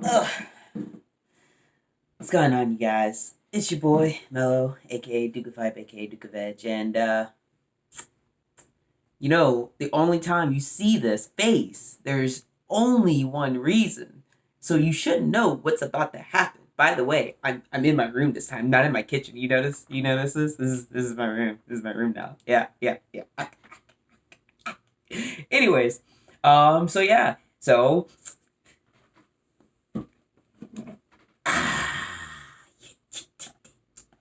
Ugh. What's going on, you guys? It's your boy, Mello, aka Duke of Hype, aka Duke of Edge, and the only time you see this face, there's only one reason. So you should know what's about to happen. By the way, I'm in my room this time, not in my kitchen. You notice? You notice this? This is my room. This is my room now. Yeah. Anyways, so yeah, so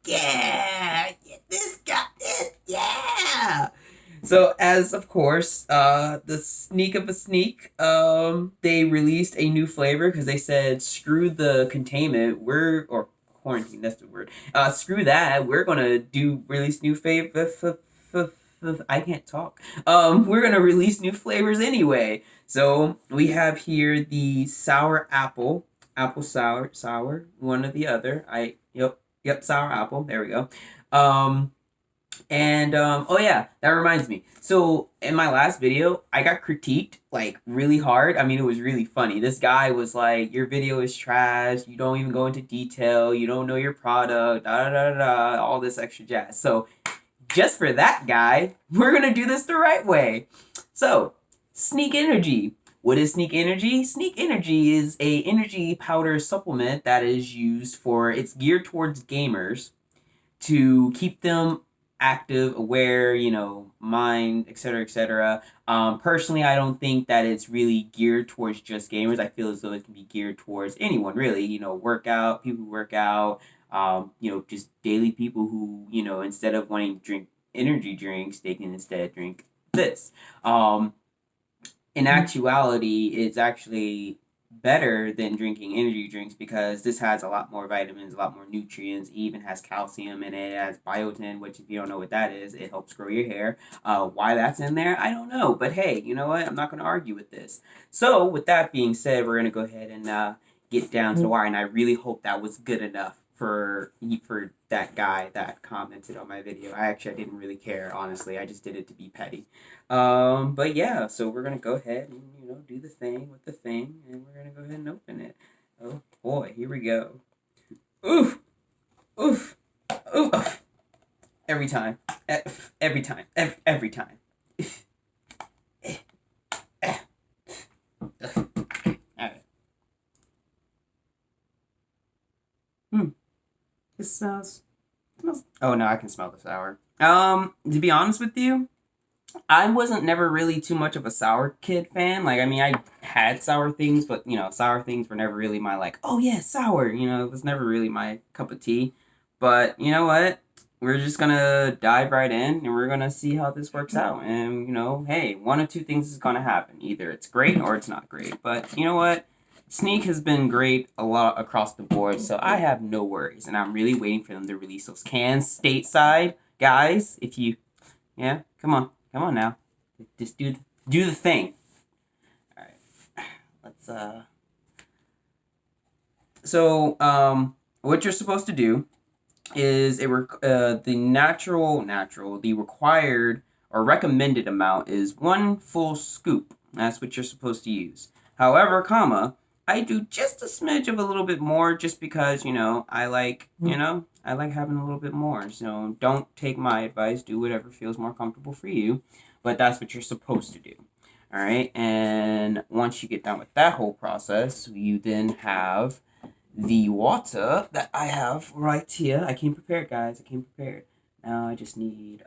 yeah, this got it, yeah. So as of course, the sneak of a sneak, they released a new flavor because they said screw the containment. Or quarantine. That's the word. Screw that. We're gonna do release new flavor. I can't talk. We're gonna release new flavors anyway. So we have here the sour apple, apple sour, one or the other. Yep, sour apple. There we go. Um, oh yeah, that reminds me. So in my last video, I got critiqued like really hard. I mean, it was really funny. This guy was like, "Your video is trash. You don't even go into detail. You don't know your product. Da da da da da. All this extra jazz." So just for that guy, we're gonna do this the right way. So, SneakEnergy. What is SneakEnergy? SneakEnergy is a energy powder supplement that is used for. It's geared towards gamers to keep them active, aware, mind, etc., etc. Personally, I don't think that it's really geared towards just gamers. I feel as though it can be geared towards anyone, really. Workout people who work out. Just daily people who instead of wanting to drink energy drinks, they can instead drink this. In actuality, it's actually better than drinking energy drinks because this has a lot more vitamins, a lot more nutrients. It even has calcium in it. It has biotin, which if you don't know what that is, it helps grow your hair. Why that's in there, I don't know. But hey, you know what? I'm not going to argue with this. So with that being said, we're going to go ahead and get down to the wire. And I really hope that was good enough for that guy that commented on my video. I didn't really care, honestly. I just did it to be petty. But yeah, so we're gonna go ahead and do the thing with the thing, and we're gonna go ahead and open it. Oh boy, here we go. Oof, oof, oof. Every time, every time, every time. Alright. It smells. Oh no, I can smell the sour. To be honest with you, I wasn't never really too much of a sour kid fan. Like, I mean, I had sour things, but sour things were never really my like. Oh yeah, sour. It was never really my cup of tea. But you know what? We're just gonna dive right in, and we're gonna see how this works out. And hey, one of two things is gonna happen: either it's great or it's not great. But you know what? Sneak has been great a lot across the board, so I have no worries, and I'm really waiting for them to release those cans stateside, guys. If you, yeah, come on now, just do the thing. All right, let's what you're supposed to do is the required or recommended amount is 1 full scoop. That's what you're supposed to use. However, I do just a smidge of a little bit more just because, I like having a little bit more. So don't take my advice. Do whatever feels more comfortable for you. But that's what you're supposed to do. All right. And once you get done with that whole process, you then have the water that I have right here. I came prepared, guys. I came prepared. Now I just need,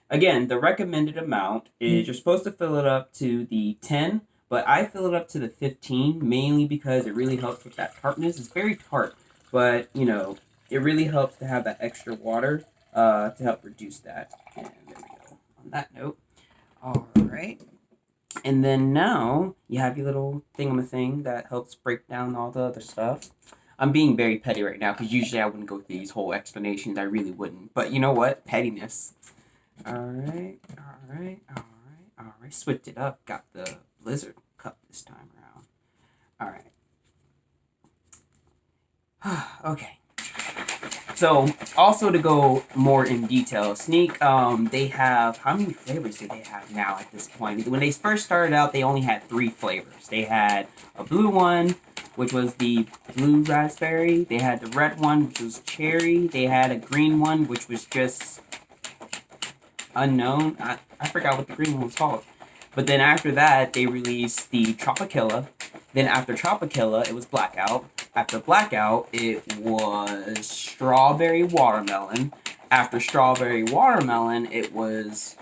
again, the recommended amount is you're supposed to fill it up to the 10, but I fill it up to the 15 mainly because it really helps with that tartness. It's very tart, but it really helps to have that extra water to help reduce that. And there we go. On that note, all right. And then now you have your little thingamathing that helps break down all the other stuff. I'm being very petty right now because usually I wouldn't go through these whole explanations. I really wouldn't. But you know what? Pettiness. All right. Switched it up. Got the Blizzard cup this time around. All right. Okay. So, also to go more in detail, Sneak, they have, how many flavors do they have now at this point? When they first started out, they only had 3 flavors. They had a blue one, which was the blue raspberry. They had the red one, which was cherry. They had a green one, which was just unknown. I forgot what the green one was called. But then after that, they released the Tropicilla. Then after Tropicilla, it was Blackout. After Blackout, it was Strawberry Watermelon. After Strawberry Watermelon, it was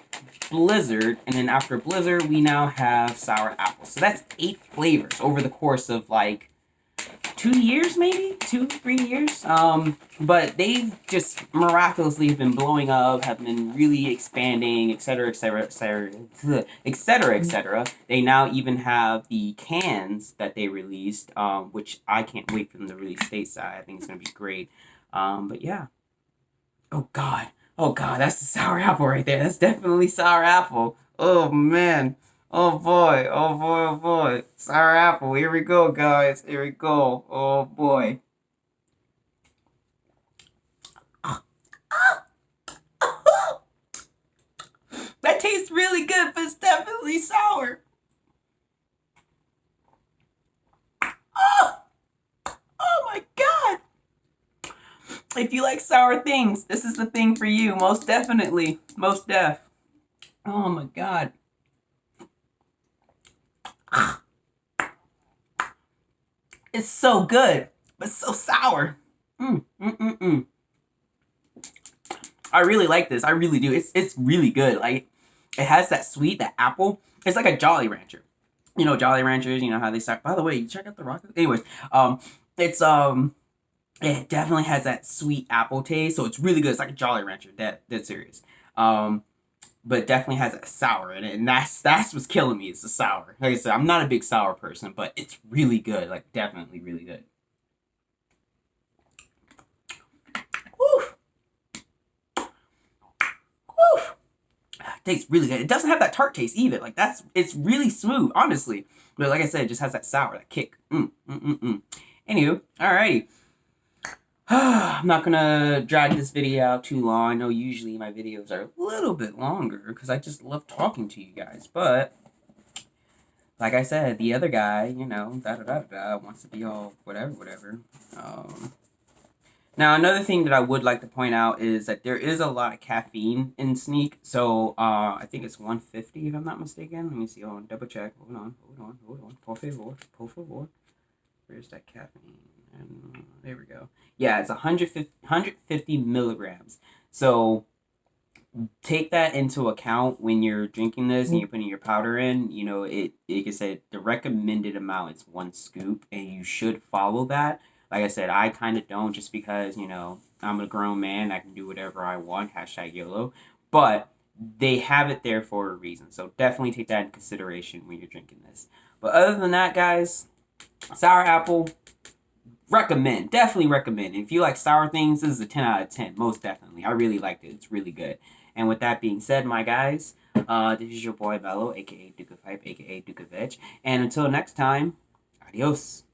Blizzard. And then after Blizzard, we now have Sour Apple. So that's 8 flavors over the course of like 2 years, maybe 2-3 years. But they've just miraculously been blowing up, have been really expanding, etc., etc., etc., etc., etc. They now even have the cans that they released, which I can't wait for them to release stateside. I think it's gonna be great. But yeah. Oh God. Oh God, that's the sour apple right there. That's definitely sour apple. Oh man. Oh boy. Oh boy. Oh boy. Sour apple. Here we go, guys. Here we go. Oh boy. That tastes really good, but it's definitely sour. Oh, oh my God. If you like sour things, this is the thing for you. Most definitely. Most def. Oh my God. It's so good, but so sour. I really like this. I really do. It's really good. Like, it has that sweet, that apple. It's like a Jolly Rancher. You know, Jolly Ranchers. You know how they start. By the way, you check out the rock. Anyways, it's it definitely has that sweet apple taste. So it's really good. It's like a Jolly Rancher. Dead serious. But definitely has that sour in it, and that's what's killing me. It's the sour. Like I said, I'm not a big sour person, but it's really good. Like, definitely really good. Woo! Woo! Tastes really good. It doesn't have that tart taste either. Like, it's really smooth, honestly. But like I said, it just has that sour, that kick. Anywho, alrighty. I'm not gonna drag this video out too long. I know usually my videos are a little bit longer because I just love talking to you guys. But like I said, the other guy, you know, wants to be all whatever. Now another thing that I would like to point out is that there is a lot of caffeine in Sneak. So I think it's 150 if I'm not mistaken. Let me see. Hold on, double check. Hold on. Por favor. Where's that caffeine? And there we go. Yeah, it's 150 milligrams. So take that into account when you're drinking this and you're putting your powder in. You know, it like I said, the recommended amount is 1 scoop, and you should follow that. Like I said, I kind of don't, just because, you know, I'm a grown man. I can do whatever I want. Hashtag YOLO. But they have it there for a reason. So definitely take that into consideration when you're drinking this. But other than that, guys, sour apple, definitely recommend. If you like sour things, this is a 10 out of 10, most definitely. I really liked it. It's really good. And with that being said, my guys, this is your boy Mello, aka Duke of Hype, aka Duke of Veg. And until next time, adios.